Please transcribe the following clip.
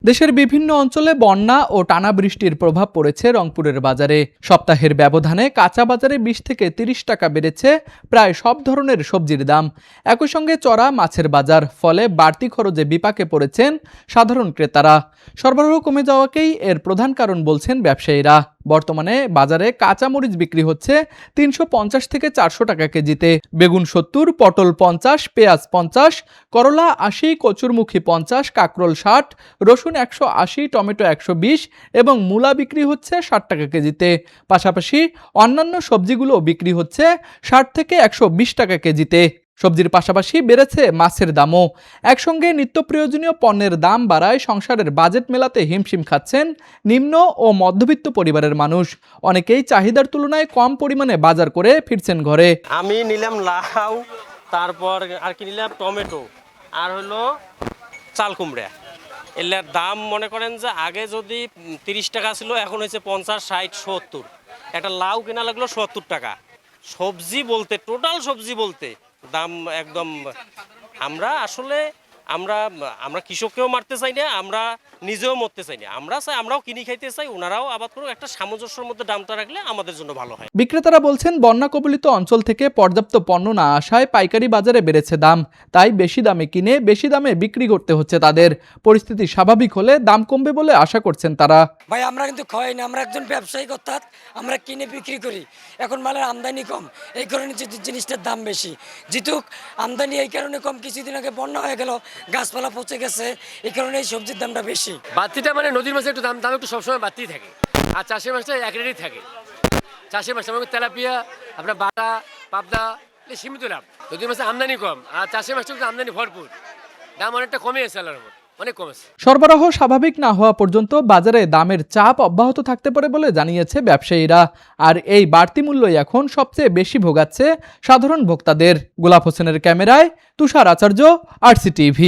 দেশের বিভিন্ন অঞ্চলে বন্যা ও টানা বৃষ্টির প্রভাব পড়েছে রংপুরের বাজারে। সপ্তাহের ব্যবধানে কাঁচা বাজারে ২০ থেকে ৩০ টাকা বেড়েছে প্রায় সব ধরনের সবজির দাম। একই সঙ্গে চড়া মাছের বাজার, ফলে বাড়তি খরচে বিপাকে পড়েছেন সাধারণ ক্রেতারা। সরবরাহ কমে যাওয়াকেই এর প্রধান কারণ বলছেন ব্যবসায়ীরা। বর্তমানে বাজারে কাঁচা মরিচ বিক্রি হচ্ছে ৩৫০ থেকে ৪০০ টাকা কেজিতে, বেগুন ৭০, পটল ৫০, পেঁয়াজ ৫০, করলা ৮০, কচুরমুখী ৫০, কাকরোল ৬০, রসুন ১৮০, টমেটো ১২০ এবং মূলা বিক্রি হচ্ছে ৬০ টাকা কেজিতে। পাশাপাশি অন্যান্য সবজিগুলো বিক্রি হচ্ছে ৬০ থেকে ১২০ টাকা কেজিতে। সবজির পাশাপাশি বেড়েছে মাছের দামও। একসঙ্গে নিত্য প্রয়োজনীয় পণ্যের দাম বাড়ায় সংসারের বাজেট মেলাতে হিমশিম খাচ্ছেন নিম্ন ও মধ্যবিত্ত পরিবারের মানুষ। অনেকেই চাহিদার তুলনায় কম পরিমাণে বাজার করে ফিরছেন ঘরে। আমি নিলাম লাউ, তারপর আর কি নিলাম টমেটো, আর হলো চাল কুমড়া। এর দাম মনে করেন যে আগে যদি ৩০ টাকা ছিল, এখন হয়েছে ৫০, ৬০, ৭০। একটা লাউ কেনা লাগলো ৭০ টাকা। সবজি বলতে, টোটাল সবজি বলতে দাম একদম। আমরা আসলে আমরা কৃষককেও মারতে চাই না, আমরা নিজেও মরতে চাই না। আমরা চাই আমরাও কিনে খাইতে চাই, ওনারাও আবাদ করুক। একটা সামঞ্জস্যের মধ্যে দামটা রাখলে আমাদের জন্য ভালো হয়। বিক্রেতারা বলছেন, বন্যা কবলিত অঞ্চল থেকে পর্যাপ্ত পণ্য না আসায় পাইকারি বাজারে বেড়েছে দাম। তাই বেশি দামে কিনে বেশি দামে বিক্রি করতে হচ্ছে তাদের। পরিস্থিতি স্বাভাবিক হলে দাম কমবে বলে আশা করছেন তারা। ভাই আমরা কিন্তু খাই না, আমরা একজন ব্যবসায়িক, অর্থাৎ আমরা কিনে বিক্রি করি। এখন মালের আমদানি কম, এই কারণে জিনিসটার দাম বেশি। জিতুক আমদানি এই কারণে কম, কিছুদিন আগে বন্যা হয়ে গেল, গাছপালা পচে গেছে, এই কারণে এই সবজির দামটা বেশি। বাড়তিটা মানে নদীর মাছের একটু দাম একটু সবসময় বাড়তেই থাকে, আর চাষের মাছটা এক রেটেই থাকে। চাষের মাছটা মানে তেলাপিয়া, আপনার বাটা, পাবদা সীমিত লাভ। নদীর মাছের আমদানি কম, আর চাষের মাছটা কিন্তু আমদানি ভরপুর। দাম অনেকটা কমে গেছে, আল্লাহর রহমতে অনেক কমেছে। সরবরাহ স্বাভাবিক না হওয়া পর্যন্ত বাজারে দামের চাপ অব্যাহত থাকতে পারে বলে জানিয়েছে ব্যবসায়ীরা। আর এই বাড়তি মূল্যই এখন সবচেয়ে বেশি ভোগাচ্ছে সাধারণ ভোক্তাদের। গোলাপ হোসেনের ক্যামেরায় তুষার আচার্য, RC TV।